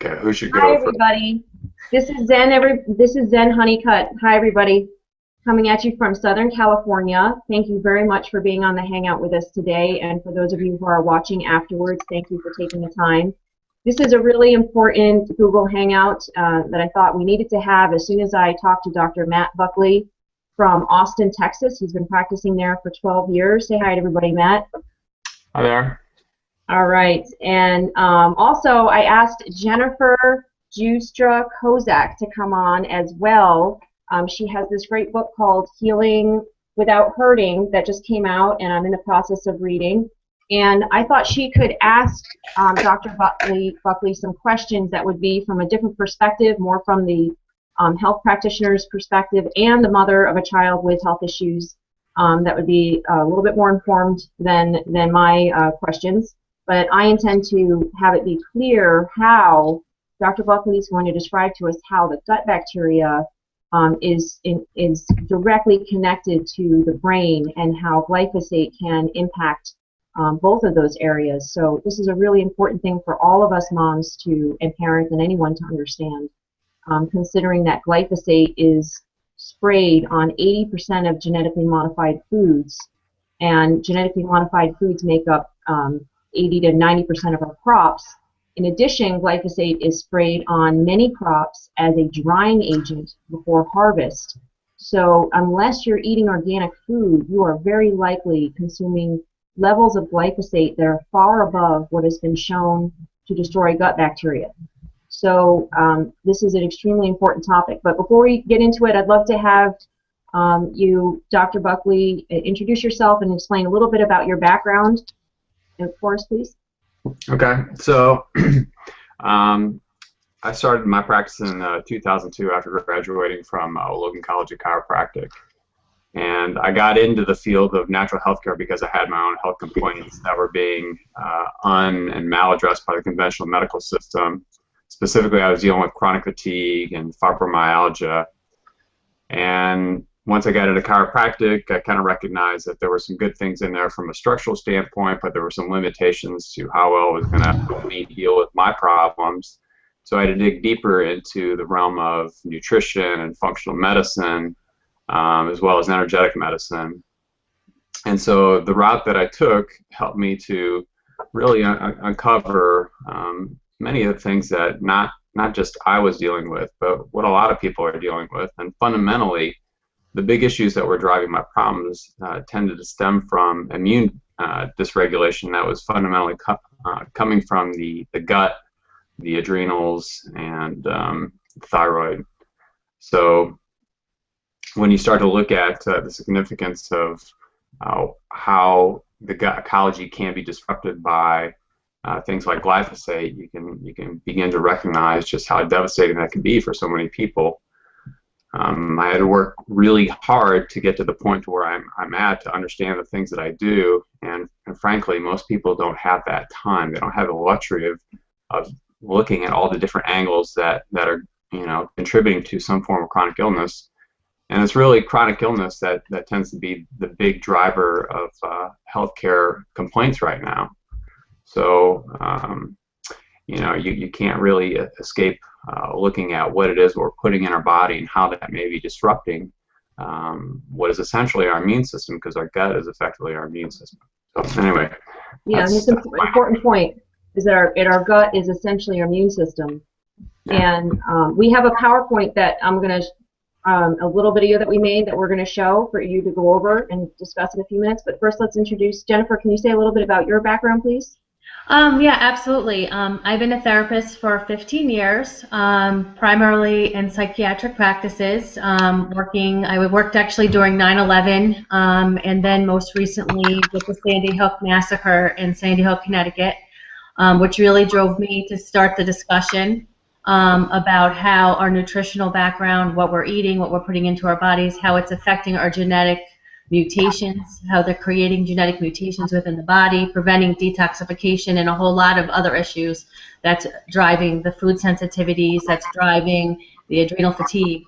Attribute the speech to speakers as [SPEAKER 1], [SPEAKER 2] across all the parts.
[SPEAKER 1] Okay, who should
[SPEAKER 2] Hi
[SPEAKER 1] go first?
[SPEAKER 2] everybody. This is Zen Honeycutt. Hi everybody. Coming at you from Southern California. Thank you very much for being on the Hangout with us today, and for those of you who are watching afterwards, thank you for taking the time. This is a really important Google Hangout that I thought we needed to have as soon as I talked to Dr. Matt Buckley from Austin, Texas. He's been practicing there for 12 years. Say hi to everybody, Matt.
[SPEAKER 1] Hi there.
[SPEAKER 2] All right, and also I asked Jennifer Kozak to come on as well. She has this great book called Healing Without Hurting that just came out, and I'm in the process of reading. And I thought she could ask Dr. Buckley some questions that would be from a different perspective, more from the health practitioner's perspective and the mother of a child with health issues that would be a little bit more informed than my questions. But I intend to have it be clear how Dr. Buckley is going to describe to us how the gut bacteria is directly connected to the brain and how glyphosate can impact both of those areas. So this is a really important thing for all of us moms and parents and anyone to understand, considering that glyphosate is sprayed on 80% of genetically modified foods, and genetically modified foods make up 80 to 90% of our crops. In addition, glyphosate is sprayed on many crops as a drying agent before harvest. So unless you're eating organic food, you are very likely consuming levels of glyphosate that are far above what has been shown to destroy gut bacteria. So this is an extremely important topic. But before we get into it, I'd love to have you, Dr. Buckley, introduce yourself and explain a little bit about your background. And Forrest, please.
[SPEAKER 1] Okay, so I started my practice in 2002 after graduating from Logan College of Chiropractic. And I got into the field of natural healthcare because I had my own health complaints that were being and maladdressed by the conventional medical system. Specifically, I was dealing with chronic fatigue and fibromyalgia. And once I got into chiropractic, I kind of recognized that there were some good things in there from a structural standpoint, but there were some limitations to how well it was going to help me deal with my problems. So I had to dig deeper into the realm of nutrition and functional medicine, as well as energetic medicine. And so the route that I took helped me to really uncover many of the things that not just I was dealing with, but what a lot of people are dealing with. And fundamentally, the big issues that were driving my problems tended to stem from immune dysregulation that was fundamentally coming from the gut, the adrenals, and thyroid. So when you start to look at the significance of how the gut ecology can be disrupted by things like glyphosate, you can begin to recognize just how devastating that can be for so many people. I had to work really hard to get to the point where I'm at to understand the things that I do, and frankly, most people don't have that time. They don't have the luxury of looking at all the different angles that are contributing to some form of chronic illness. And it's really chronic illness that tends to be the big driver of healthcare complaints right now. So you can't really escape looking at what it is we're putting in our body and how that may be disrupting what is essentially our immune system, because our gut is effectively our immune system. So anyway.
[SPEAKER 2] Yeah, and it's an important point is that our gut is essentially our immune system. Yeah. And we have a PowerPoint that I'm going to, a little video that we made that we're going to show for you to go over and discuss in a few minutes. But first, let's introduce Jennifer. Can you say a little bit about your background, please?
[SPEAKER 3] Yeah, absolutely. I've been a therapist for 15 years, primarily in psychiatric practices. I worked actually during 9/11, and then most recently with the Sandy Hook massacre in Sandy Hook, Connecticut, which really drove me to start the discussion about how our nutritional background, what we're eating, what we're putting into our bodies, how it's affecting our genetic mutations, how they're creating genetic mutations within the body, preventing detoxification, and a whole lot of other issues that's driving the food sensitivities, that's driving the adrenal fatigue.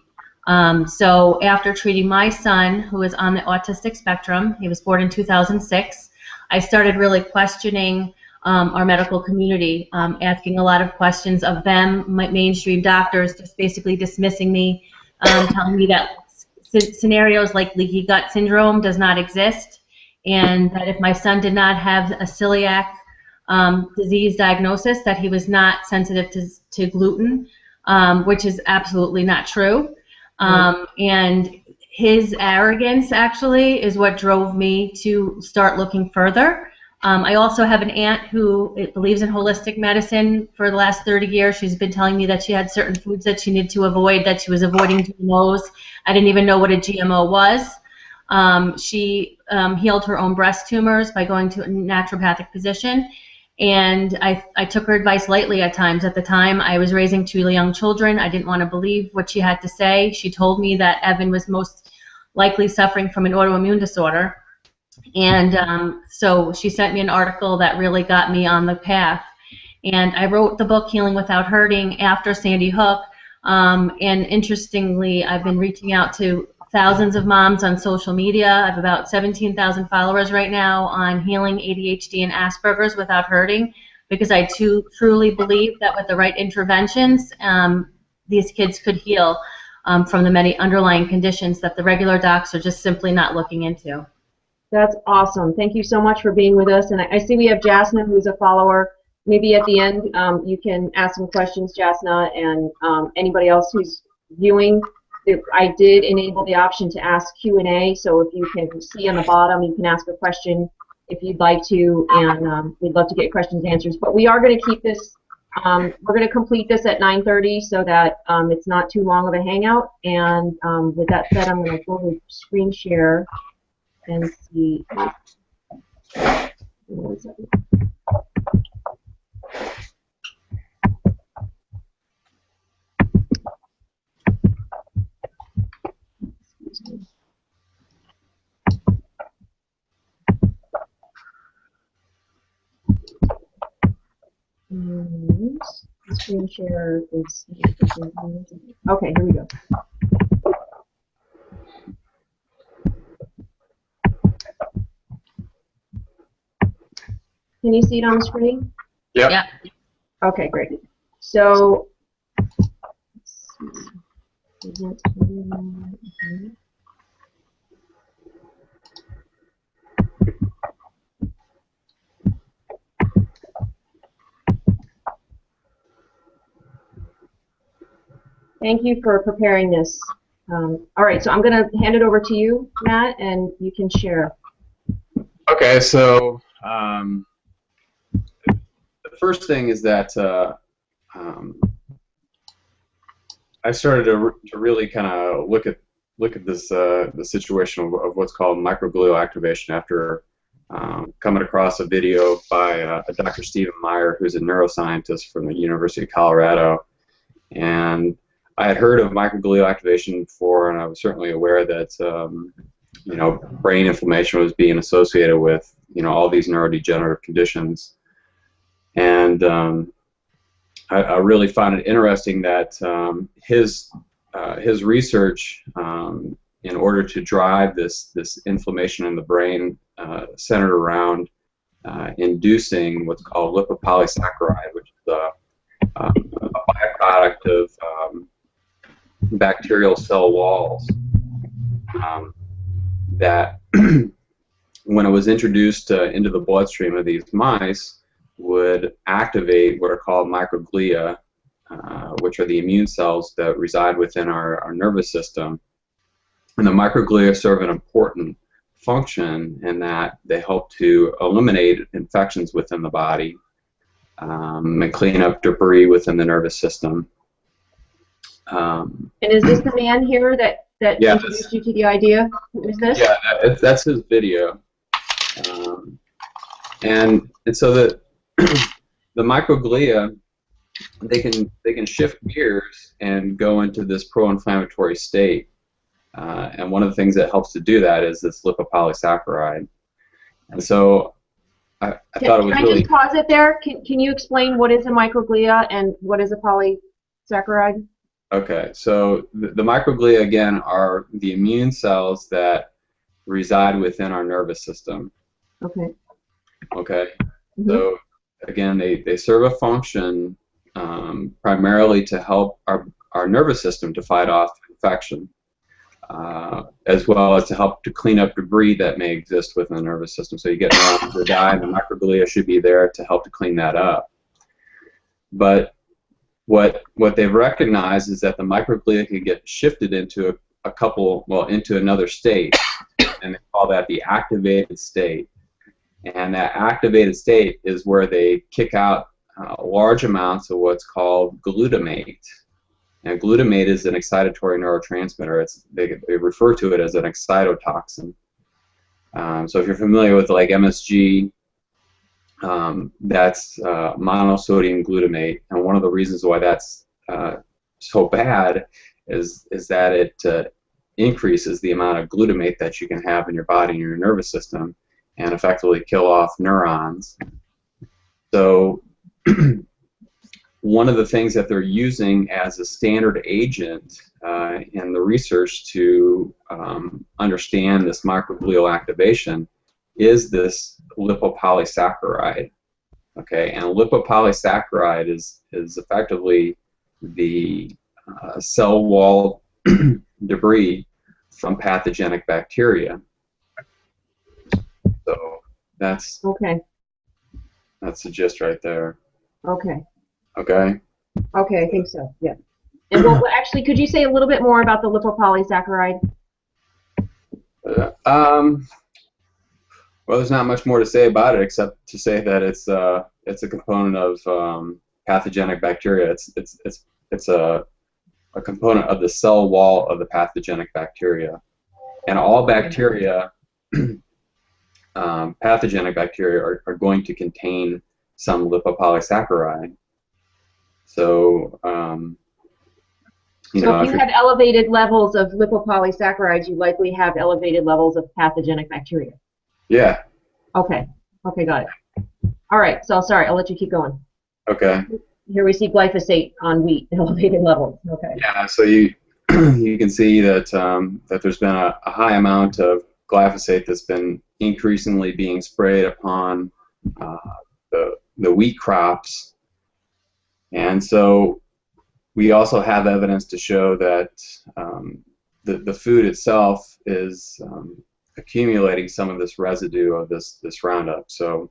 [SPEAKER 3] So after treating my son, who is on the autistic spectrum, he was born in 2006, I started really questioning our medical community, asking a lot of questions of them, mainstream doctors, just basically dismissing me, telling me that scenarios like leaky gut syndrome does not exist, and that if my son did not have a celiac disease diagnosis, that he was not sensitive to gluten, which is absolutely not true. And his arrogance actually is what drove me to start looking further. I also have an aunt who believes in holistic medicine for the last 30 years. She's been telling me that she had certain foods that she needed to avoid, that she was avoiding GMOs. I didn't even know what a GMO was. She healed her own breast tumors by going to a naturopathic physician. And I took her advice lightly at times. At the time, I was raising 2 young children. I didn't want to believe what she had to say. She told me that Evan was most likely suffering from an autoimmune disorder. And so she sent me an article that really got me on the path. And I wrote the book, Healing Without Hurting, after Sandy Hook. And interestingly, I've been reaching out to thousands of moms on social media. I have about 17,000 followers right now on healing ADHD and Asperger's without hurting, because I truly believe that with the right interventions, these kids could heal from the many underlying conditions that the regular docs are just simply not looking into.
[SPEAKER 2] That's awesome. Thank you so much for being with us. And I see we have Jasna, who's a follower. Maybe at the end you can ask some questions, Jasna, and anybody else who's viewing. I did enable the option to ask Q&A, so if you can see on the bottom, you can ask a question if you'd like to, and we'd love to get questions and answers. But we are going to keep this, we're going to complete this at 9:30 so that it's not too long of a hangout. And with that said, I'm going to go to screen share and see. One second. And the screen share is okay. Here we go. Can you see it on the screen?
[SPEAKER 1] Yep.
[SPEAKER 3] Yeah.
[SPEAKER 2] Okay, great. So, thank you for preparing this. All right, so I'm going to hand it over to you, Matt, and you can share.
[SPEAKER 1] Okay, so the first thing is that I started to really kind of look at this the situation of what's called microglial activation after coming across a video by Dr. Stephen Meyer, who's a neuroscientist from the University of Colorado. And I had heard of microglial activation before, and I was certainly aware that you know, brain inflammation was being associated with, you know, all these neurodegenerative conditions. And I really found it interesting that his research, in order to drive this inflammation in the brain, centered around inducing what's called lipopolysaccharide, which is a byproduct of bacterial cell walls. That when it was introduced into the bloodstream of these mice, would activate what are called microglia, which are the immune cells that reside within our nervous system. And the microglia serve an important function in that they help to eliminate infections within the body and clean up debris within the nervous system.
[SPEAKER 2] And is this the man here that
[SPEAKER 1] yeah,
[SPEAKER 2] introduced you to the idea? Who is this?
[SPEAKER 1] Yeah, that's his video. And so the microglia, they can shift gears and go into this pro-inflammatory state. And one of the things that helps to do that is this lipopolysaccharide. And so I thought it was really...
[SPEAKER 2] Can I just pause it there? Can you explain what is a microglia and what is a polysaccharide?
[SPEAKER 1] Okay, so the microglia, again, are the immune cells that reside within our nervous system.
[SPEAKER 2] Okay.
[SPEAKER 1] Okay.
[SPEAKER 2] Mm-hmm.
[SPEAKER 1] So again, they serve a function primarily to help our nervous system to fight off infection, as well as to help to clean up debris that may exist within the nervous system. So you get neurons that die, and the microglia should be there to help to clean that up. But what they've recognized is that the microglia can get shifted into into another state, and they call that the activated state. And that activated state is where they kick out large amounts of what's called glutamate. And glutamate is an excitatory neurotransmitter. They refer to it as an excitotoxin. So if you're familiar with like MSG, that's monosodium glutamate. And one of the reasons why that's so bad is that it increases the amount of glutamate that you can have in your body and your nervous system, and effectively kill off neurons. So one of the things that they're using as a standard agent in the research to understand this microglial activation is this lipopolysaccharide. Okay, and lipopolysaccharide is effectively the cell wall debris from pathogenic bacteria. So that's
[SPEAKER 2] Okay.
[SPEAKER 1] That's the gist right there.
[SPEAKER 2] Okay.
[SPEAKER 1] Okay.
[SPEAKER 2] Okay, I think so. Yeah. And well, actually, could you say a little bit more about the lipopolysaccharide?
[SPEAKER 1] Well, there's not much more to say about it except to say that it's a component of pathogenic bacteria. It's a component of the cell wall of the pathogenic bacteria, and all bacteria, pathogenic bacteria, are going to contain some lipopolysaccharide. So,
[SPEAKER 2] if you have elevated levels of lipopolysaccharides, you likely have elevated levels of pathogenic bacteria.
[SPEAKER 1] Yeah.
[SPEAKER 2] Okay. Okay, got it. All right. So sorry, I'll let you keep going.
[SPEAKER 1] Okay.
[SPEAKER 2] Here we see glyphosate on wheat, elevated levels. Okay.
[SPEAKER 1] Yeah. So you can see that that there's been a high amount of glyphosate that's been increasingly being sprayed upon the wheat crops, and so we also have evidence to show that the food itself is accumulating some of this residue of this Roundup. So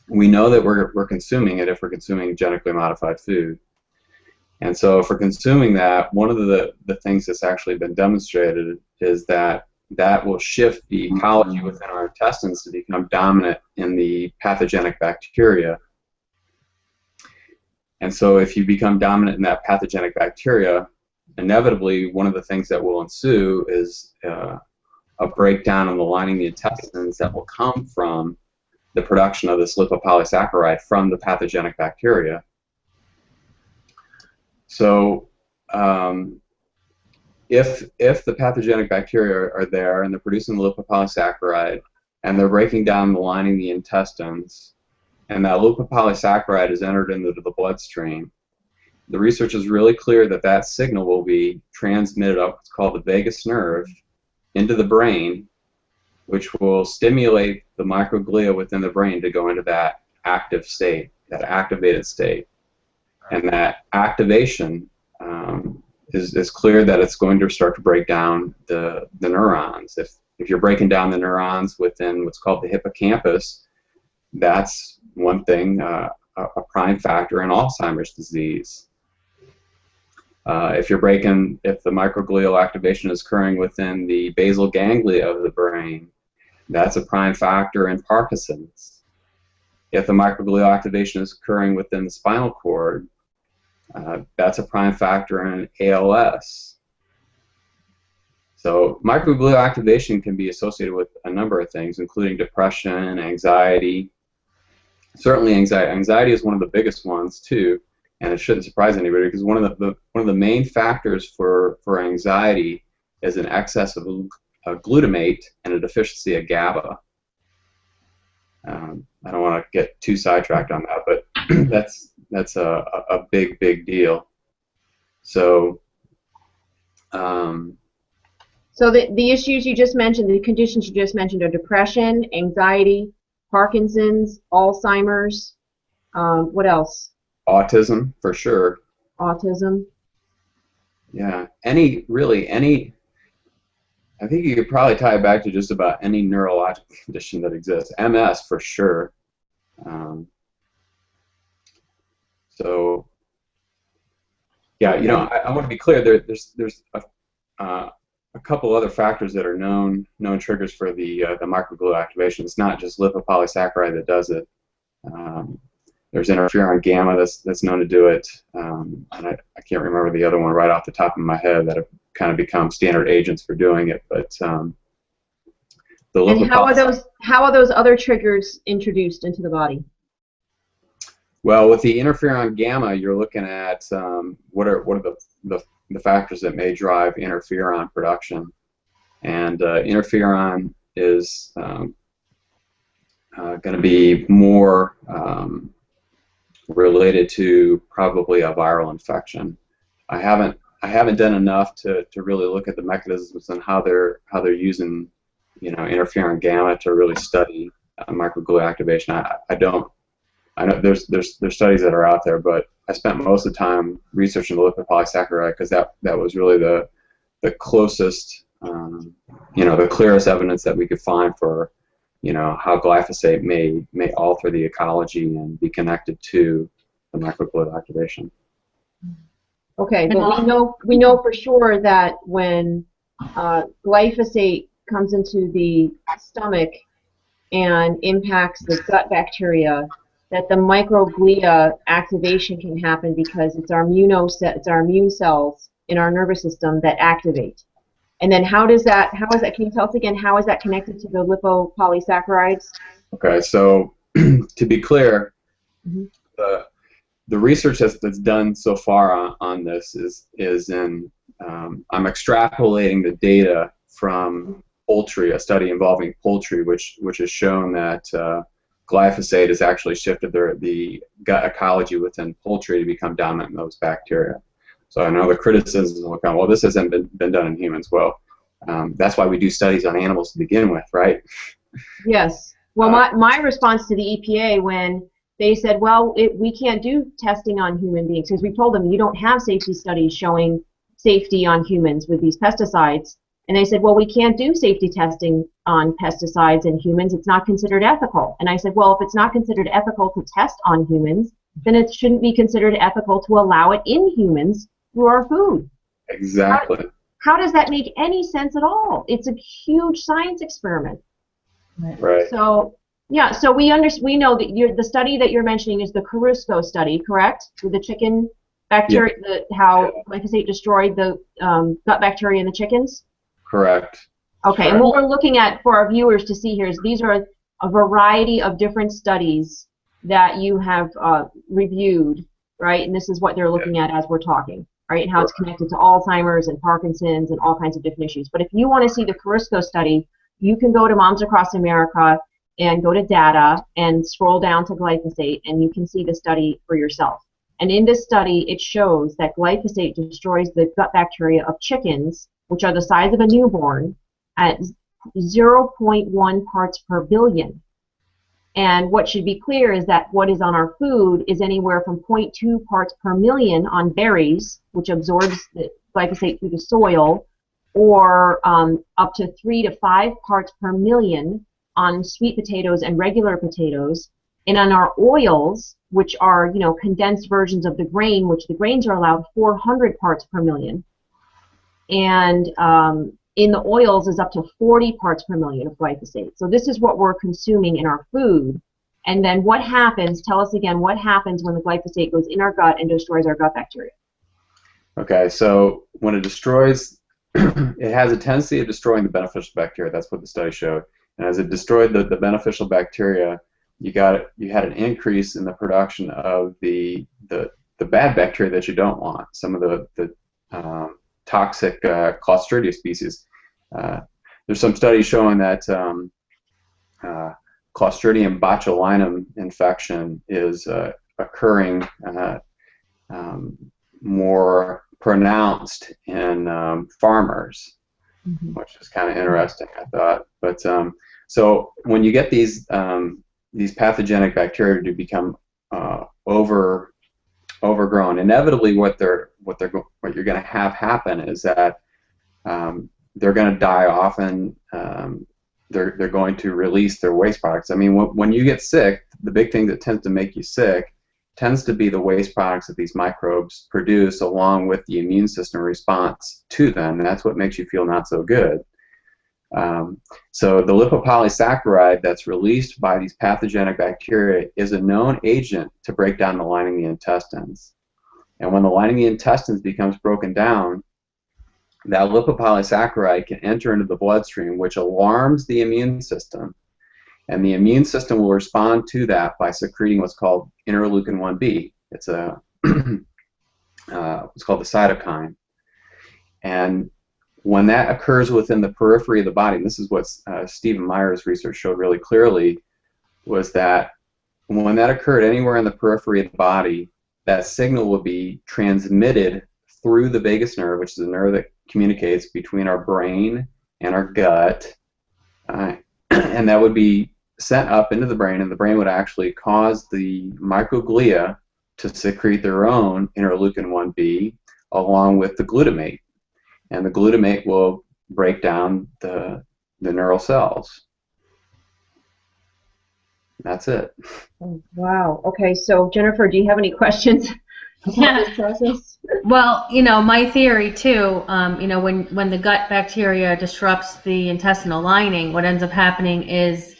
[SPEAKER 1] we know that we're consuming it if we're consuming genetically modified food. And so if we're consuming that, one of the things that's actually been demonstrated is that will shift the ecology within our intestines to become dominant in the pathogenic bacteria. And so if you become dominant in that pathogenic bacteria, inevitably one of the things that will ensue is a breakdown in the lining of the intestines that will come from the production of this lipopolysaccharide from the pathogenic bacteria. So if the pathogenic bacteria are there and they're producing the lipopolysaccharide and they're breaking down the lining of the intestines, and that lipopolysaccharide is entered into the bloodstream, the research is really clear that that signal will be transmitted up what's called the vagus nerve into the brain, which will stimulate the microglia within the brain to go into that active state, that activated state. And that activation is clear that it's going to start to break down the neurons. If you're breaking down the neurons within what's called the hippocampus, that's one thing, a prime factor in Alzheimer's disease. If the microglial activation is occurring within the basal ganglia of the brain, that's a prime factor in Parkinson's. If the microglial activation is occurring within the spinal cord, that's a prime factor in ALS. So microglial activation can be associated with a number of things, including depression, anxiety. Certainly anxiety. Anxiety is one of the biggest ones too, and it shouldn't surprise anybody because one of the main factors for anxiety is an excess of glutamate and a deficiency of GABA. I don't want to get too sidetracked on that, but that's a big deal. So.
[SPEAKER 2] So the issues you just mentioned, the conditions you just mentioned, are depression, anxiety, Parkinson's, Alzheimer's. What else?
[SPEAKER 1] Autism, for sure.
[SPEAKER 2] Autism.
[SPEAKER 1] Yeah. Any, I think you could probably tie it back to just about any neurological condition that exists. MS, for sure. Um, so, yeah, I want to be clear. There's a couple other factors that are known triggers for the microglial activation. It's not just lipopolysaccharide that does it. There's interferon gamma that's known to do it, and I can't remember the other one right off the top of my head that have kind of become standard agents for doing it. But the
[SPEAKER 2] And how are those other triggers introduced into the body?
[SPEAKER 1] Well, with the interferon gamma, you're looking at what are the factors that may drive interferon production, and interferon is going to be more related to probably a viral infection. I haven't done enough to really look at the mechanisms and how they're using interferon gamma to really study microglial activation. I know there's studies that are out there, but I spent most of the time researching the lipopolysaccharide because that was really the closest, the clearest evidence that we could find for, how glyphosate may alter the ecology and be connected to the microglial activation.
[SPEAKER 2] Okay, but we know for sure that when glyphosate comes into the stomach and impacts the gut bacteria, that the microglia activation can happen because it's our immune cells in our nervous system that activate. And then how is that, can you tell us again, how is that connected to the lipopolysaccharides?
[SPEAKER 1] Okay, so to be clear,
[SPEAKER 2] Mm-hmm.
[SPEAKER 1] the research that's done so far on this is in, I'm extrapolating the data from poultry, a study involving poultry, which has shown that glyphosate has actually shifted the gut ecology within poultry to become dominant in those bacteria. So I know the criticism will come, well, this hasn't been done in humans. Well, that's why we do studies on animals to begin with, right?
[SPEAKER 2] Yes. Well, my response to the EPA when they said, well, we can't do testing on human beings, because we told them you don't have safety studies showing safety on humans with these pesticides. And they said, well, we can't do safety testing on pesticides in humans. It's not considered ethical. And I said, well, if it's not considered ethical to test on humans, then it shouldn't be considered ethical to allow it in humans through our food.
[SPEAKER 1] Exactly.
[SPEAKER 2] How does that make any sense at all? It's a huge science experiment.
[SPEAKER 1] Right.
[SPEAKER 2] So, yeah, so we know that the study that you're mentioning is the Carusco study, correct? With the chicken bacteria, how glyphosate destroyed the gut bacteria in the chickens?
[SPEAKER 1] Correct.
[SPEAKER 2] Okay, and what we're looking at for our viewers to see here is these are a variety of different studies that you have reviewed, right? And this is what they're looking at as we're talking, right? And how it's connected to Alzheimer's and Parkinson's and all kinds of different issues. But if you want to see the Carusco study, you can go to Moms Across America and go to data and scroll down to glyphosate, and you can see the study for yourself. And in this study, it shows that glyphosate destroys the gut bacteria of chickens, which are the size of a newborn, at 0.1 parts per billion. And what should be clear is that what is on our food is anywhere from 0.2 parts per million on berries, which absorbs the glyphosate through the soil, or up to 3 to 5 parts per million on sweet potatoes and regular potatoes. And on our oils, which are condensed versions of the grain, which the grains are allowed 400 parts per million. And in the oils is up to 40 parts per million of glyphosate. So this is what we're consuming in our food. And then what happens, tell us again, what happens when the glyphosate goes in our gut and destroys our gut bacteria?
[SPEAKER 1] Okay, so when it destroys, it has a tendency of destroying the beneficial bacteria. That's what the study showed. And as it destroyed the beneficial bacteria, you had an increase in the production of the bad bacteria that you don't want. Some of the toxic Clostridia species. There's some studies showing that Clostridium botulinum infection is occurring more pronounced in farmers, which is kind of interesting, I thought. But so when you get these pathogenic bacteria to become overgrown. Inevitably, what you're going to have happen is that they're going to die off, and they're going to release their waste products. I mean, when you get sick, the big thing that tends to make you sick tends to be the waste products that these microbes produce, along with the immune system response to them. And that's what makes you feel not so good. So the lipopolysaccharide that's released by these pathogenic bacteria is a known agent to break down the lining of the intestines. And when the lining of the intestines becomes broken down, that lipopolysaccharide can enter into the bloodstream, which alarms the immune system. And the immune system will respond to that by secreting what's called interleukin-1b. It's a it's called the cytokine. And when that occurs within the periphery of the body, and this is what Stephen Meyer's research showed really clearly, was that when that occurred anywhere in the periphery of the body, that signal will be transmitted through the vagus nerve, which is a nerve that communicates between our brain and our gut, and that would be sent up into the brain, and the brain would actually cause the microglia to secrete their own interleukin-1b along with the glutamate, and the glutamate will break down the neural cells. That's it.
[SPEAKER 2] Oh, wow. Okay, so Jennifer, do you have any questions about this process?
[SPEAKER 3] Well, my theory too, when the gut bacteria disrupts the intestinal lining, what ends up happening is,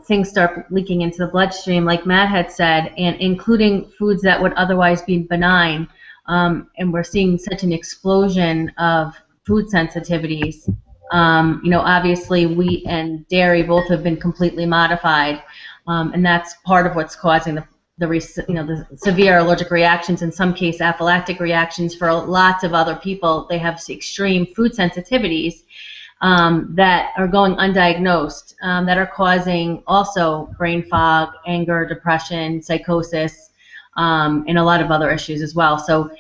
[SPEAKER 3] things start leaking into the bloodstream, like Matt had said, and including foods that would otherwise be benign. And we're seeing such an explosion of food sensitivities. Obviously wheat and dairy both have been completely modified, and that's part of what's causing the severe allergic reactions, in some cases anaphylactic reactions. For lots of other people, they have extreme food sensitivities that are going undiagnosed, that are causing also brain fog, anger, depression, psychosis, and a lot of other issues as well. So,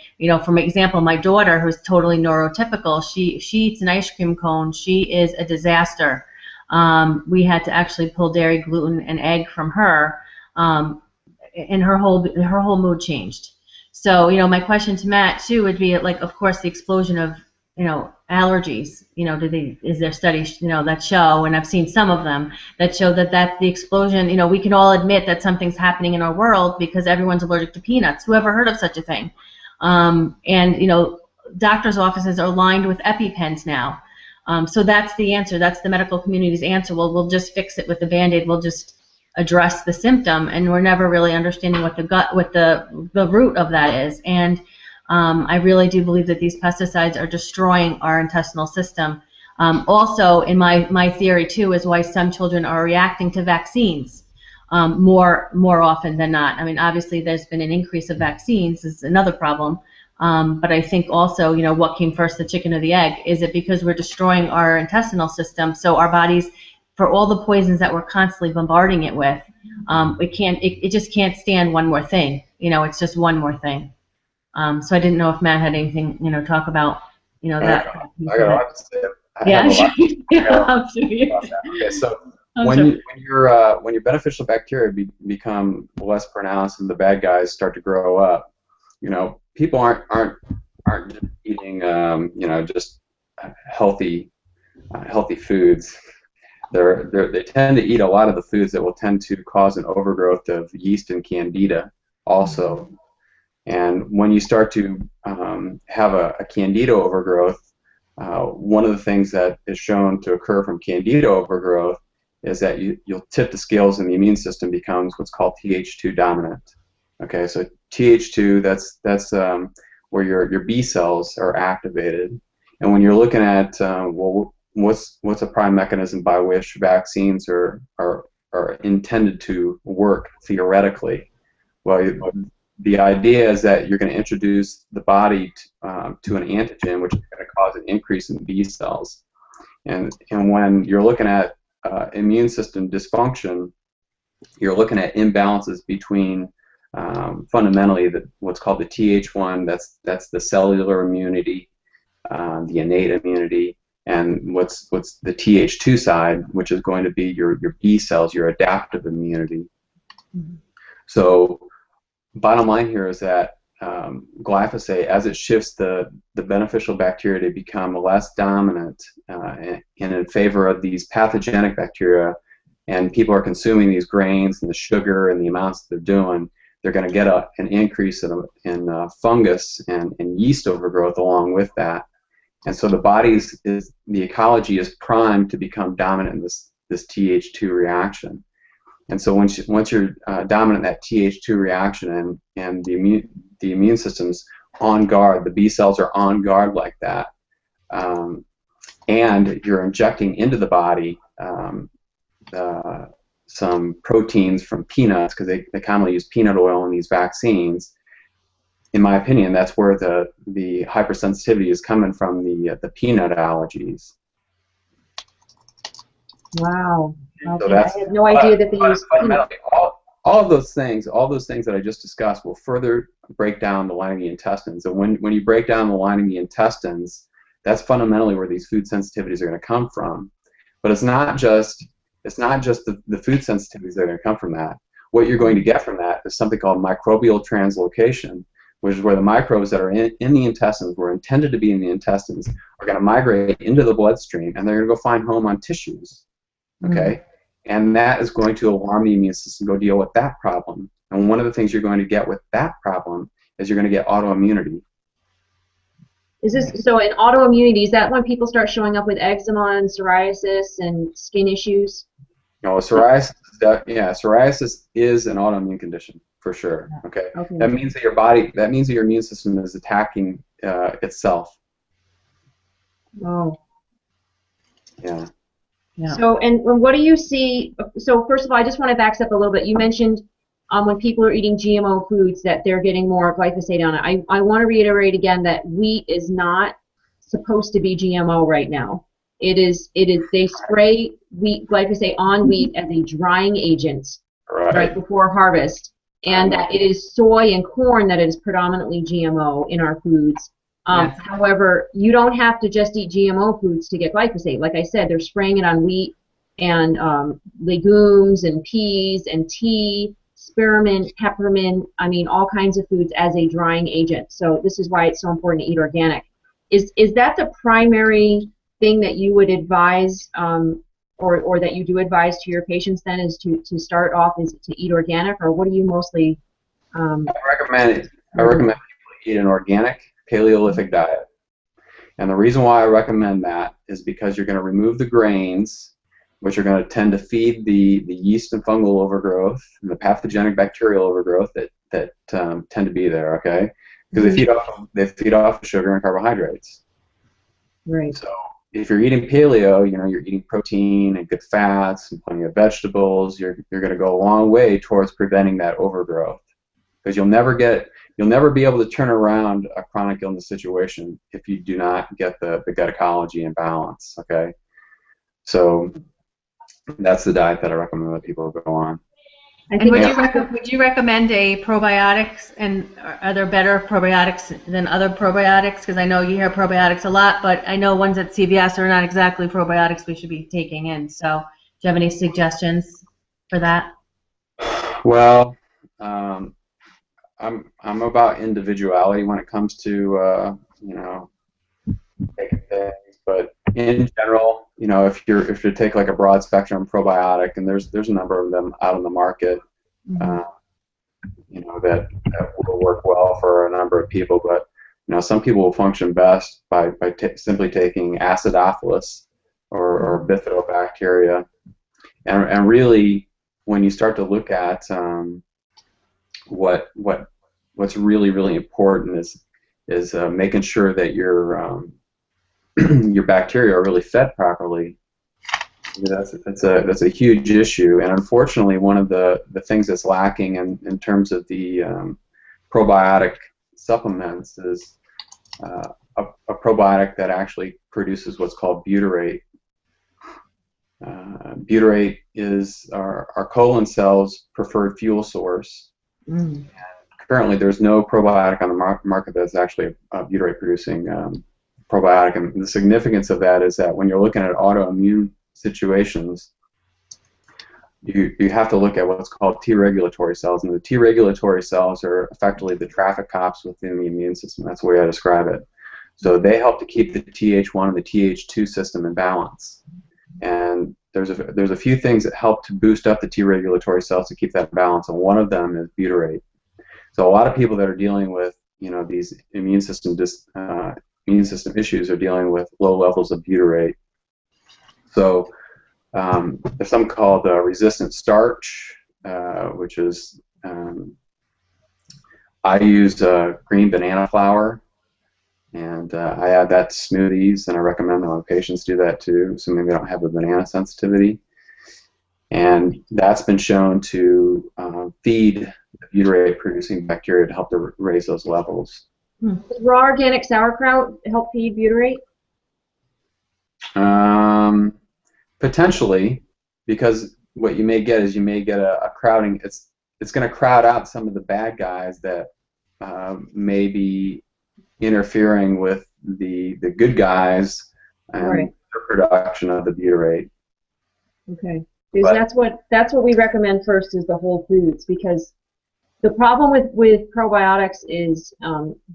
[SPEAKER 3] for example, my daughter, who's totally neurotypical, she eats an ice cream cone. She is a disaster. We had to actually pull dairy, gluten, and egg from her, and her whole mood changed. So, my question to Matt too would be, like, of course, the explosion of allergies. Is there studies that show, and I've seen some of them that show that the explosion. We can all admit that something's happening in our world because everyone's allergic to peanuts. Who ever heard of such a thing? And doctors' offices are lined with EpiPens now. So that's the answer. That's the medical community's answer. Well, we'll just fix it with the Band-Aid. We'll just address the symptom, and we're never really understanding what the root of that is. And I really do believe that these pesticides are destroying our intestinal system. Also, in my theory too, is why some children are reacting to vaccines more often than not. I mean, obviously there's been an increase of vaccines, is another problem. But I think also, what came first, the chicken or the egg? Is it because we're destroying our intestinal system, so our bodies, for all the poisons that we're constantly bombarding it with, it just can't stand one more thing. It's just one more thing. So I didn't know if Matt had anything, talk about, that.
[SPEAKER 1] I got a lot to say. Okay, so when your beneficial bacteria become less pronounced and the bad guys start to grow up, people aren't just eating, just healthy foods. They tend to eat a lot of the foods that will tend to cause an overgrowth of yeast and candida also. And when you start to have a candida overgrowth, one of the things that is shown to occur from candida overgrowth is that you'll tip the scales and the immune system becomes what's called Th2 dominant. Okay, so Th2, that's where your B cells are activated. And when you're looking at what's a prime mechanism by which vaccines are intended to work theoretically, well, the idea is that you're going to introduce the body to an antigen, which is going to cause an increase in B cells. And when you're looking at immune system dysfunction, you're looking at imbalances between fundamentally what's called the Th1, that's the cellular immunity, the innate immunity, and what's the Th2 side, which is going to be your B cells, your adaptive immunity. Mm-hmm. So bottom line here is that glyphosate, as it shifts the beneficial bacteria to become less dominant and in favor of these pathogenic bacteria, and people are consuming these grains and the sugar and the amounts that they're doing, they're going to get an increase in fungus and yeast overgrowth along with that. And so the ecology is primed to become dominant in this Th2 reaction. And so once you're dominant in that Th2 reaction and the immune system's on guard, the B cells are on guard like that, and you're injecting into the body some proteins from peanuts, because they commonly use peanut oil in these vaccines. In my opinion, that's where the hypersensitivity is coming from, the peanut allergies.
[SPEAKER 2] Wow. Okay.
[SPEAKER 1] So
[SPEAKER 2] I had no idea that they use peanut.
[SPEAKER 1] all of those things that I just discussed will further break down the lining of the intestines. And when you break down the lining of the intestines, that's fundamentally where these food sensitivities are going to come from. But it's not just the food sensitivities that are going to come from that. What you're going to get from that is something called microbial translocation, which is where the microbes that are in the intestines, were intended to be in the intestines, are going to migrate into the bloodstream, and they're going to go find home on tissues. Okay? And that is going to alarm the immune system, go deal with that problem. And one of the things you're going to get with that problem is you're going to get autoimmunity.
[SPEAKER 2] Is this so? In autoimmunity, is that when people start showing up with eczema and psoriasis and skin issues?
[SPEAKER 1] No, psoriasis. Psoriasis is an autoimmune condition for sure. Okay. That means that your immune system is attacking itself.
[SPEAKER 2] Oh.
[SPEAKER 1] Yeah.
[SPEAKER 2] Yeah. So, and what do you see? So, first of all, I just want to back up a little bit. You mentioned when people are eating GMO foods that they're getting more glyphosate on it. I want to reiterate again that wheat is not supposed to be GMO right now. They spray glyphosate on wheat as a drying agent right before harvest, and that it is soy and corn that is predominantly GMO in our foods. Yes. However, you don't have to just eat GMO foods to get glyphosate. Like I said, they're spraying it on wheat and legumes and peas and tea, spearmint, peppermint, I mean all kinds of foods as a drying agent. So this is why it's so important to eat organic. Is that the primary thing that you would advise or that you do advise to your patients then, is to start off is to eat organic, or what do you mostly
[SPEAKER 1] I recommend people eat an organic Paleolithic diet. And the reason why I recommend that is because you're going to remove the grains, which are going to tend to feed the yeast and fungal overgrowth and the pathogenic bacterial overgrowth that tend to be there, okay? Because they feed off sugar and carbohydrates.
[SPEAKER 2] Right.
[SPEAKER 1] So if you're eating paleo, you're eating protein and good fats and plenty of vegetables, you're going to go a long way towards preventing that overgrowth. Because you'll never be able to turn around a chronic illness situation if you do not get the gut ecology in balance, okay? So that's the diet that I recommend that people go on.
[SPEAKER 3] And would you recommend a probiotics, and are there better probiotics than other probiotics? Because I know you hear probiotics a lot, but I know ones at CVS are not exactly probiotics we should be taking in. So do you have any suggestions for that?
[SPEAKER 1] Well, I'm about individuality when it comes to taking things, but in general, if you take like a broad spectrum probiotic, and there's a number of them out on the market, that will work well for a number of people, but some people will function best by simply taking acidophilus or bifidobacteria, and really when you start to look at what's really important is making sure that your bacteria are really fed properly. That's a huge issue, and unfortunately, one of the things that's lacking in terms of the probiotic supplements is a probiotic that actually produces what's called butyrate. Butyrate is our colon cells' preferred fuel source. And currently, there's no probiotic on the market that's actually a butyrate-producing probiotic, and the significance of that is that when you're looking at autoimmune situations, you have to look at what's called T regulatory cells, and the T regulatory cells are effectively the traffic cops within the immune system. That's the way I describe it. So they help to keep the Th1 and the Th2 system in balance. And there's a few things that help to boost up the T regulatory cells to keep that balance, and one of them is butyrate. So a lot of people that are dealing with these immune system issues are dealing with low levels of butyrate. So there's something called resistant starch, which is I use green banana flour, and I add that to smoothies, and I recommend that my patients do that too, assuming they don't have a banana sensitivity. And that's been shown to feed the butyrate-producing bacteria to help to raise those levels.
[SPEAKER 2] Does raw organic sauerkraut help feed butyrate?
[SPEAKER 1] Potentially, because what you may get is a crowding. It's going to crowd out some of the bad guys that may be interfering with the good guys and the production of the butyrate.
[SPEAKER 2] Okay, because that's what we recommend first is the whole foods, because the problem with probiotics is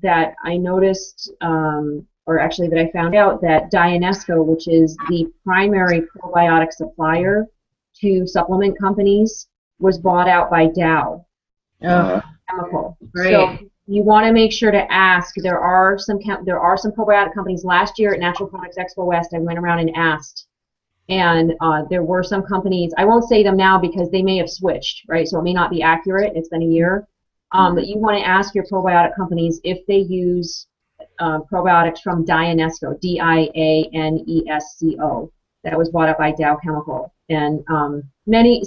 [SPEAKER 2] that I noticed, or actually that I found out, that Dianesco, which is the primary probiotic supplier to supplement companies, was bought out by Dow Chemical.
[SPEAKER 3] Right.
[SPEAKER 2] So you want to make sure to ask. There are some probiotic companies. Last year at Natural Products Expo West, I went around and asked, and there were some companies. I won't say them now because they may have switched, right? So it may not be accurate. It's been a year. But you want to ask your probiotic companies if they use probiotics from Dianesco, Dianesco. That was bought up by Dow Chemical, and many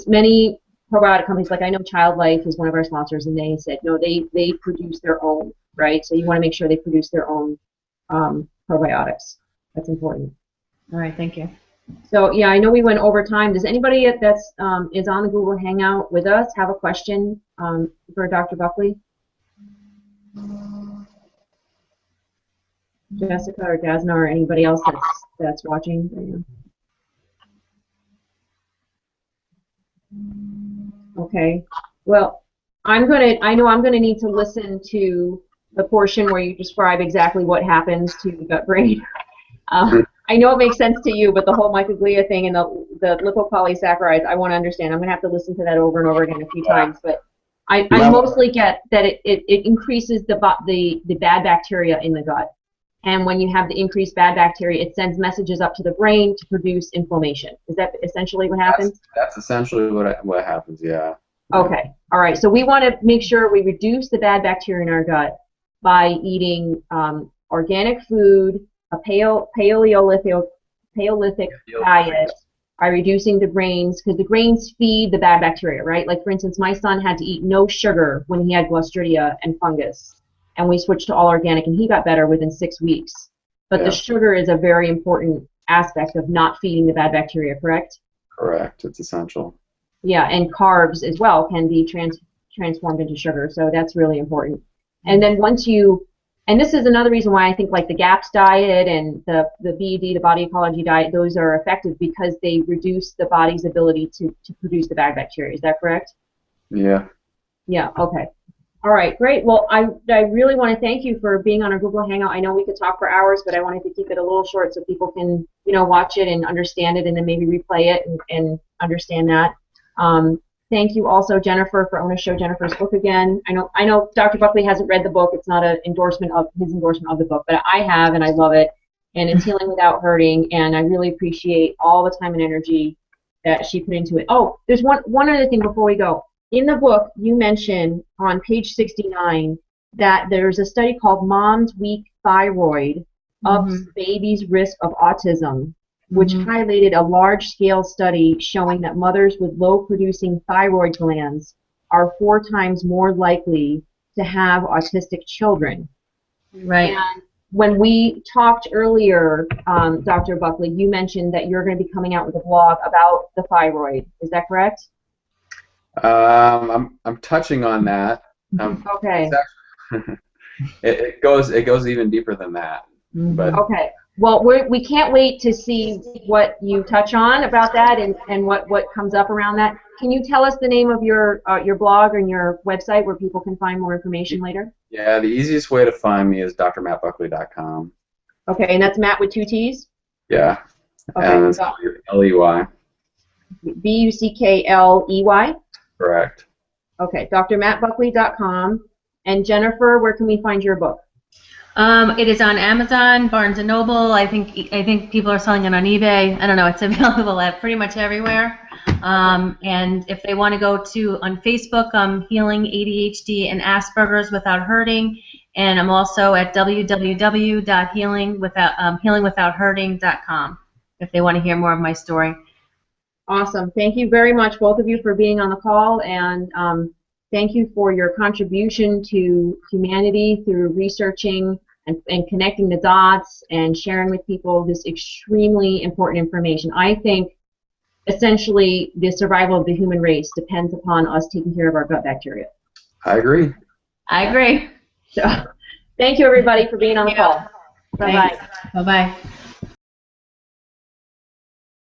[SPEAKER 2] probiotic companies, like I know Child Life is one of our sponsors, and they said no, they produce their own, right? So you want to make sure they produce their own probiotics. That's important.
[SPEAKER 3] All right, thank you.
[SPEAKER 2] So yeah, I know we went over time. Does anybody that's is on the Google Hangout with us have a question for Dr. Buckley? Jessica or Jasna or anybody else that's watching right now? Okay. Well, I know I'm gonna need to listen to the portion where you describe exactly what happens to the gut brain. I know it makes sense to you, but the whole microglia thing and the lipopolysaccharides, I want to understand. I'm going to have to listen to that over and over again a few times, but I mostly get that it increases the bad bacteria in the gut. And when you have the increased bad bacteria, it sends messages up to the brain to produce inflammation. Is that essentially what happens?
[SPEAKER 1] That's essentially what happens, yeah.
[SPEAKER 2] Okay. All right. So we want to make sure we reduce the bad bacteria in our gut by eating organic food, a paleolithic diet, by reducing the grains, because the grains feed the bad bacteria, right? Like, for instance, my son had to eat no sugar when he had Clostridia and fungus, and we switched to all organic, and he got better within 6 weeks. But the sugar is a very important aspect of not feeding the bad bacteria, correct?
[SPEAKER 1] Correct. It's essential.
[SPEAKER 2] Yeah, and carbs as well can be transformed into sugar, so that's really important. And then once you, and this is another reason why I think like the GAPS diet and the BED, the body ecology diet, those are effective because they reduce the body's ability to produce the bad bacteria. Is that correct? Yeah. Yeah, okay. All right, great. Well, I really want to thank you for being on our Google Hangout. I know we could talk for hours, but I wanted to keep it a little short so people can, watch it and understand it and then maybe replay it and understand that. Thank you also, Jennifer, for, I want to show Jennifer's book again. I know Dr. Buckley hasn't read the book. It's not his endorsement of the book, but I have, and I love it. And it's Healing Without Hurting, and I really appreciate all the time and energy that she put into it. Oh, there's one other thing before we go. In the book, you mention on page 69 that there's a study called Mom's Weak Thyroid Ups Baby's Risk of Autism, which highlighted a large-scale study showing that mothers with low-producing thyroid glands are 4 times more likely to have autistic children.
[SPEAKER 3] Right.
[SPEAKER 2] And when we talked earlier, Dr. Buckley, you mentioned that you're going to be coming out with a blog about the thyroid. Is that correct?
[SPEAKER 1] I'm touching on that.
[SPEAKER 2] Okay.
[SPEAKER 1] It goes even deeper than that. But
[SPEAKER 2] okay. Well, we can't wait to see what you touch on about that and what comes up around that. can you tell us the name of your blog and your website where people can find more information later?
[SPEAKER 1] Yeah, the easiest way to find me is drmattbuckley.com.
[SPEAKER 2] Okay, and that's Matt with 2 T's?
[SPEAKER 1] Yeah.
[SPEAKER 2] Okay.
[SPEAKER 1] And it's L-E-Y.
[SPEAKER 2] B-U-C-K-L-E-Y?
[SPEAKER 1] Correct.
[SPEAKER 2] Okay, drmattbuckley.com. And Jennifer, where can we find your book?
[SPEAKER 3] It is on Amazon, Barnes & Noble. I think people are selling it on eBay. I don't know. It's available at pretty much everywhere. And if they want to go to on Facebook, Healing ADHD and Asperger's Without Hurting, and I'm also at www.healingwithouthurting.com if they want to hear more of my story.
[SPEAKER 2] Awesome. Thank you very much, both of you, for being on the call, and thank you for your contribution to humanity through researching and connecting the dots and sharing with people this extremely important information. I think essentially the survival of the human race depends upon us taking care of our gut bacteria.
[SPEAKER 1] I agree.
[SPEAKER 3] I agree.
[SPEAKER 2] So, thank you, everybody, for being on the call. Bye-bye.
[SPEAKER 3] Bye-bye.